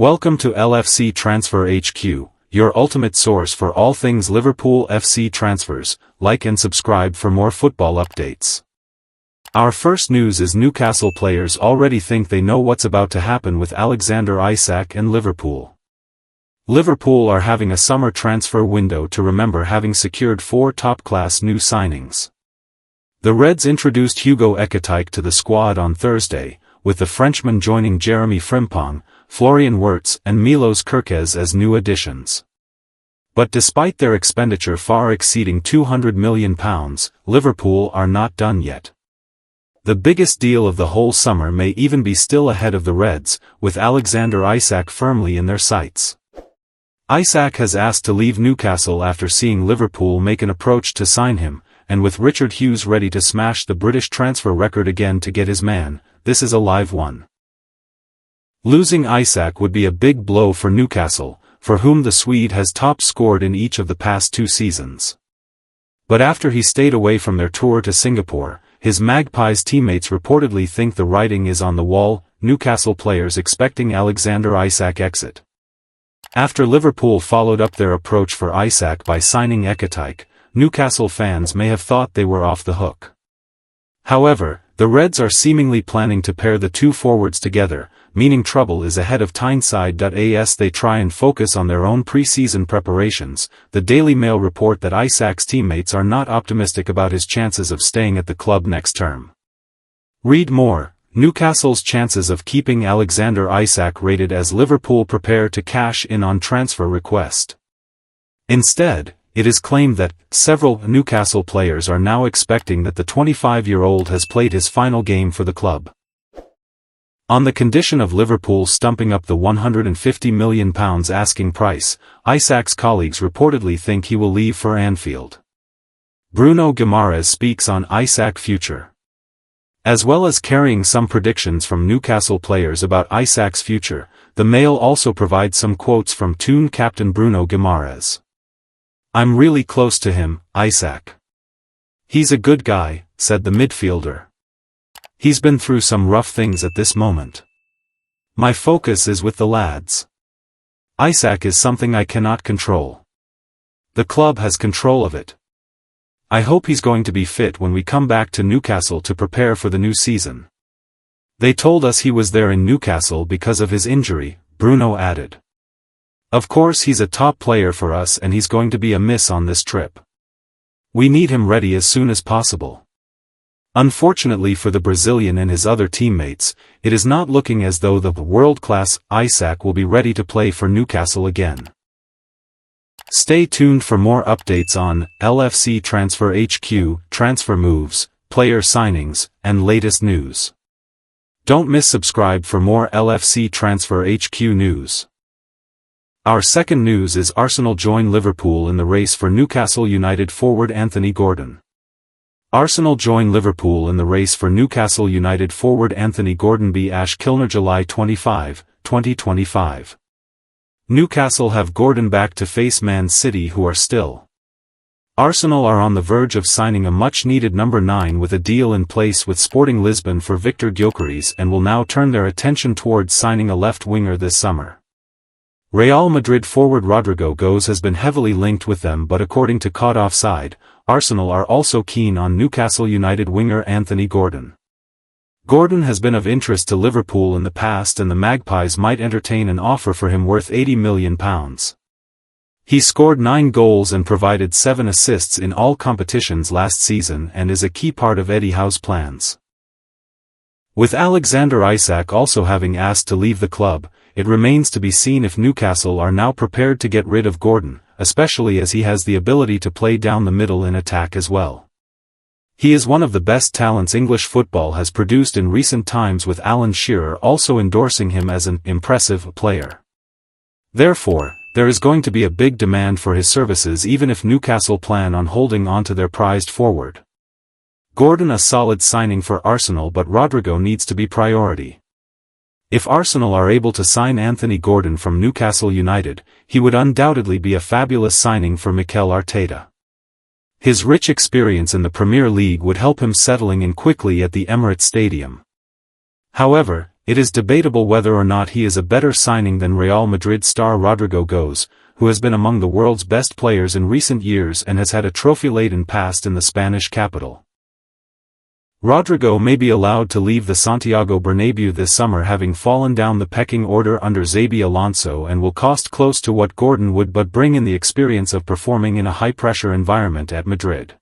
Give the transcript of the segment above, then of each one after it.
Welcome to LFC Transfer HQ, your ultimate source for all things Liverpool FC transfers. Like and subscribe for more football updates. Our first news is Newcastle players already think they know what's about to happen with Alexander Isak and Liverpool. Liverpool are having a summer transfer window to remember, having secured 4 top-class new signings. The Reds introduced Hugo Ekitike to the squad on Thursday, with the Frenchman joining C.Jeremie Frimpong, Florian Wirtz and Milos Kerkez as new additions. But despite their expenditure far exceeding £200 million, Liverpool are not done yet. The biggest deal of the whole summer may even be still ahead of the Reds, with Alexander Isak firmly in their sights. Isak has asked to leave Newcastle after seeing Liverpool make an approach to sign him, and with Richard Hughes ready to smash the British transfer record again to get his man, this is a live one. Losing Isak would be a big blow for Newcastle, for whom the Swede has top scored in each of the past 2 seasons. But after he stayed away from their tour to Singapore, his Magpies teammates reportedly think the writing is on the wall, Newcastle players expecting Alexander Isak exit. After Liverpool followed up their approach for Isak by signing Ekitike, Newcastle fans may have thought they were off the hook. However, the Reds are seemingly planning to pair the 2 forwards together, meaning trouble is ahead of Tyneside. As they try and focus on their own pre-season preparations, the Daily Mail report that Isak's teammates are not optimistic about his chances of staying at the club next term. Read more. Newcastle's chances of keeping Alexander Isak rated as Liverpool prepare to cash in on transfer request. Instead, it is claimed that several Newcastle players are now expecting that the 25-year-old has played his final game for the club. On the condition of Liverpool stumping up the £150 million asking price, Isak's colleagues reportedly think he will leave for Anfield. Bruno Guimaraes speaks on Isak's future. As well as carrying some predictions from Newcastle players about Isak's future, the Mail also provides some quotes from Toon captain Bruno Guimaraes. "I'm really close to him, Isak. He's a good guy," said the midfielder. "He's been through some rough things at this moment. My focus is with the lads. Isak is something I cannot control. The club has control of it. I hope he's going to be fit when we come back to Newcastle to prepare for the new season. They told us he was there in Newcastle because of his injury," Bruno added. "Of course he's a top player for us and he's going to be a miss on this trip. We need him ready as soon as possible." Unfortunately for the Brazilian and his other teammates, it is not looking as though the world-class Isak will be ready to play for Newcastle again. Stay tuned for more updates on LFC Transfer HQ, transfer moves, player signings, and latest news. Don't miss subscribe for more LFC Transfer HQ news. Our second news is Arsenal join Liverpool in the race for Newcastle United forward Anthony Gordon. Arsenal join Liverpool in the race for Newcastle United forward Anthony Gordon. B.Arsenal July 25, 2025. Newcastle have Gordon back to face Man City, who are still. Arsenal are on the verge of signing a much-needed number 9 with a deal in place with Sporting Lisbon for Victor Gyökeres, and will now turn their attention towards signing a left winger this summer. Real Madrid forward Rodrigo Goes has been heavily linked with them, but according to Caught Offside, Arsenal are also keen on Newcastle United winger Anthony Gordon. Gordon has been of interest to Liverpool in the past, and the Magpies might entertain an offer for him worth £80 million. He scored 9 goals and provided 7 assists in all competitions last season and is a key part of Eddie Howe's plans. With Alexander Isak also having asked to leave the club, it remains to be seen if Newcastle are now prepared to get rid of Gordon, especially as he has the ability to play down the middle in attack as well. He is one of the best talents English football has produced in recent times, with Alan Shearer also endorsing him as an impressive player. Therefore, there is going to be a big demand for his services even if Newcastle plan on holding on to their prized forward. Gordon a solid signing for Arsenal, but Rodrigo needs to be priority. If Arsenal are able to sign Anthony Gordon from Newcastle United, he would undoubtedly be a fabulous signing for Mikel Arteta. His rich experience in the Premier League would help him settling in quickly at the Emirates Stadium. However, it is debatable whether or not he is a better signing than Real Madrid star Rodrigo Goes, who has been among the world's best players in recent years and has had a trophy-laden past in the Spanish capital. Rodrigo may be allowed to leave the Santiago Bernabéu this summer, having fallen down the pecking order under Xabi Alonso, and will cost close to what Gordon would but bring in the experience of performing in a high-pressure environment at Madrid.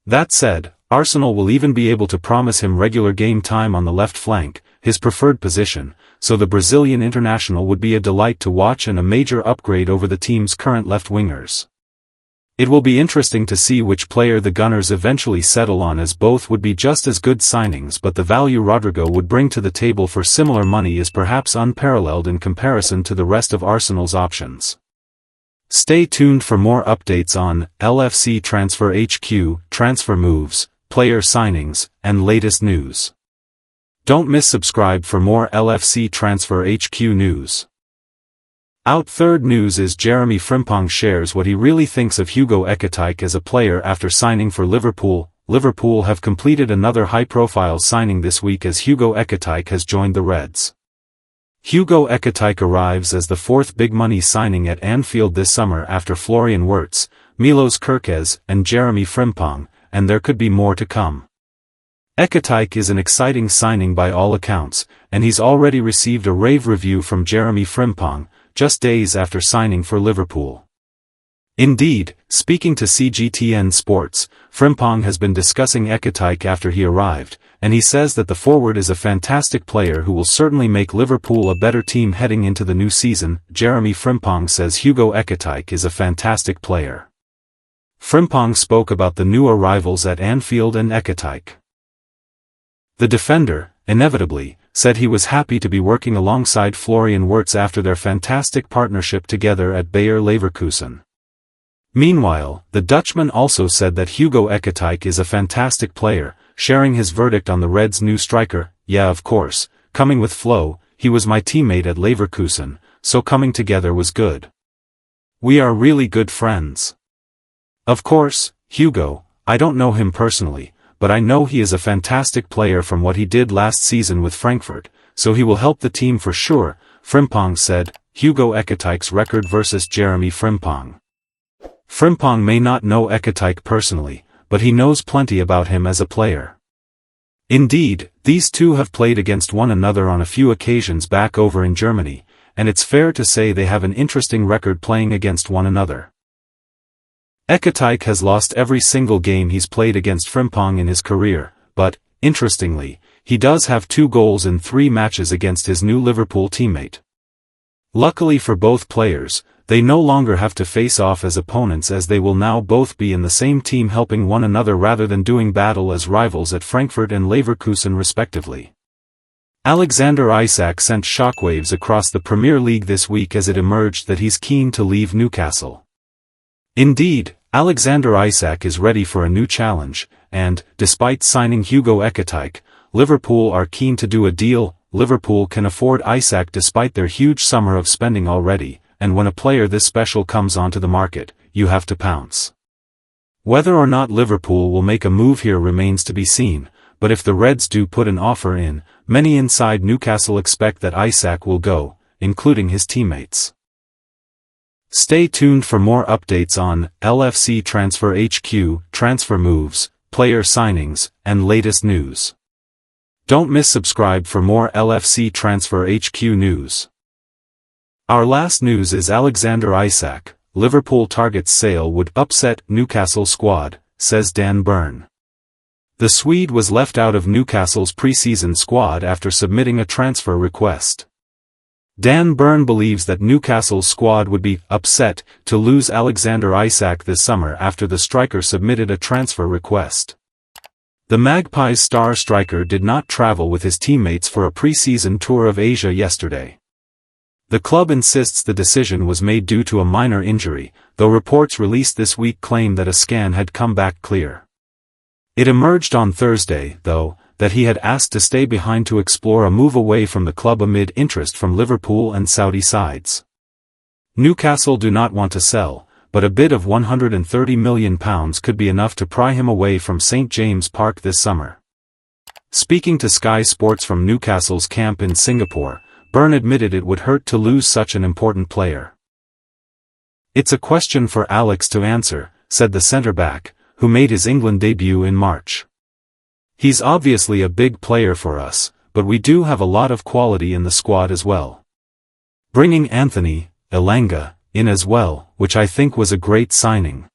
That said, Arsenal will even be able to promise him regular game time on the left flank, his preferred position, so the Brazilian international would be a delight to watch and a major upgrade over the team's current left-wingers. It will be interesting to see which player the Gunners eventually settle on, as both would be just as good signings, but the value Rodrigo would bring to the table for similar money is perhaps unparalleled in comparison to the rest of Arsenal's options. Stay tuned for more updates on LFC Transfer HQ, transfer moves, player signings, and latest news. Don't miss subscribe for more LFC Transfer HQ news. Out third news is C.Jeremie Frimpong shares what he really thinks of Hugo Ekitike as a player after signing for Liverpool. Liverpool have completed another high-profile signing this week as Hugo Ekitike has joined the Reds. Hugo Ekitike arrives as the fourth big-money signing at Anfield this summer after Florian Wirtz, Milos Kerkez, and C.Jeremie Frimpong, and there could be more to come. Ekitike is an exciting signing by all accounts, and he's already received a rave review from C.Jeremie Frimpong, just days after signing for Liverpool. Indeed, speaking to CGTN Sports, Frimpong has been discussing Ekitike after he arrived, and he says that the forward is a fantastic player who will certainly make Liverpool a better team heading into the new season. C.Jeremie Frimpong says Hugo Ekitike is a fantastic player. Frimpong spoke about the new arrivals at Anfield and Ekitike. The defender, inevitably, said he was happy to be working alongside Florian Wirtz after their fantastic partnership together at Bayer Leverkusen. Meanwhile, the Dutchman also said that Hugo Ekitike is a fantastic player, sharing his verdict on the Reds' new striker. "Yeah, of course, coming with flow, he was my teammate at Leverkusen, so coming together was good. We are really good friends. Of course, Hugo, I don't know him personally, but I know he is a fantastic player from what he did last season with Frankfurt, so he will help the team for sure," Frimpong said. Hugo Ekitike's record versus C.Jeremie Frimpong. Frimpong may not know Ekitike personally, but he knows plenty about him as a player. Indeed, these two have played against one another on a few occasions back over in Germany, and it's fair to say they have an interesting record playing against one another. Ekitike has lost every single game he's played against Frimpong in his career, but, interestingly, he does have 2 goals in 3 matches against his new Liverpool teammate. Luckily for both players, they no longer have to face off as opponents, as they will now both be in the same team helping one another rather than doing battle as rivals at Frankfurt and Leverkusen respectively. Alexander Isak sent shockwaves across the Premier League this week as it emerged that he's keen to leave Newcastle. Indeed, Alexander Isak is ready for a new challenge, and, despite signing Hugo Ekitike, Liverpool are keen to do a deal. Liverpool can afford Isak despite their huge summer of spending already, and when a player this special comes onto the market, you have to pounce. Whether or not Liverpool will make a move here remains to be seen, but if the Reds do put an offer in, many inside Newcastle expect that Isak will go, including his teammates. Stay tuned for more updates on LFC Transfer HQ, transfer moves, player signings, and latest news. Don't miss subscribe for more LFC Transfer HQ news. Our last news is Alexander Isak. Liverpool targets sale would upset Newcastle squad, says Dan Burn. The Swede was left out of Newcastle's pre-season squad after submitting a transfer request. Dan Burn believes that Newcastle's squad would be upset to lose Alexander Isak this summer after the striker submitted a transfer request. The Magpies' star striker did not travel with his teammates for a pre-season tour of Asia yesterday. The club insists the decision was made due to a minor injury, though reports released this week claim that a scan had come back clear. It emerged on Thursday, though, that he had asked to stay behind to explore a move away from the club amid interest from Liverpool and Saudi sides. Newcastle do not want to sell, but a bid of £130 million could be enough to pry him away from St James Park this summer. Speaking to Sky Sports from Newcastle's camp in Singapore, Byrne admitted it would hurt to lose such an important player. "It's a question for Alex to answer," said the centre-back, who made his England debut in March. "He's obviously a big player for us, but we do have a lot of quality in the squad as well. Bringing Anthony Elanga in as well, which I think was a great signing.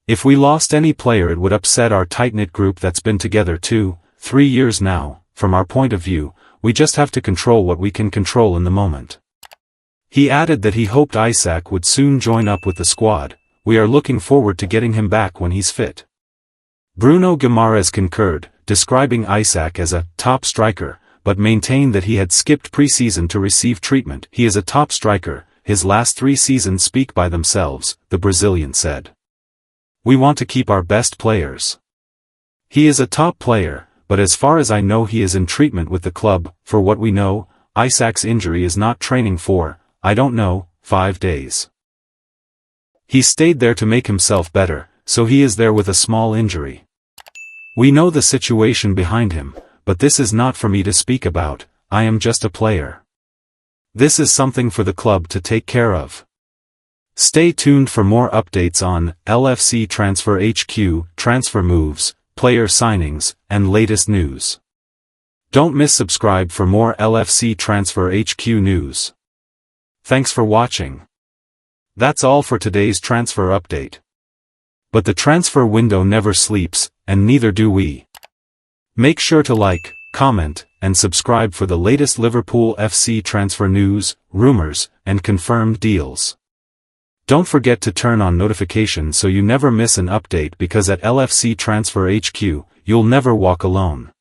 If we lost any player it would upset our tight-knit group that's been together 2-3 years now. From our point of view, we just have to control what we can control in the moment." He added that he hoped Isak would soon join up with the squad. "We are looking forward to getting him back when he's fit." Bruno Guimaraes concurred, describing Isak as a top striker, but maintained that he had skipped pre-season to receive treatment. "He is a top striker, his last 3 seasons speak by themselves," the Brazilian said. "We want to keep our best players. He is a top player, but as far as I know he is in treatment with the club. For what we know, Isak's injury is not training for, 5 days. He stayed there to make himself better, so he is there with a small injury. We know the situation behind him, but this is not for me to speak about. I am just a player. This is something for the club to take care of." Stay tuned for more updates on LFC Transfer HQ, transfer moves, player signings, and latest news. Don't miss subscribe for more LFC Transfer HQ news. Thanks for watching. That's all for today's transfer update. But the transfer window never sleeps, and neither do we. Make sure to like, comment, and subscribe for the latest Liverpool FC transfer news, rumors, and confirmed deals. Don't forget to turn on notifications so you never miss an update, because at LFC Transfer HQ, you'll never walk alone.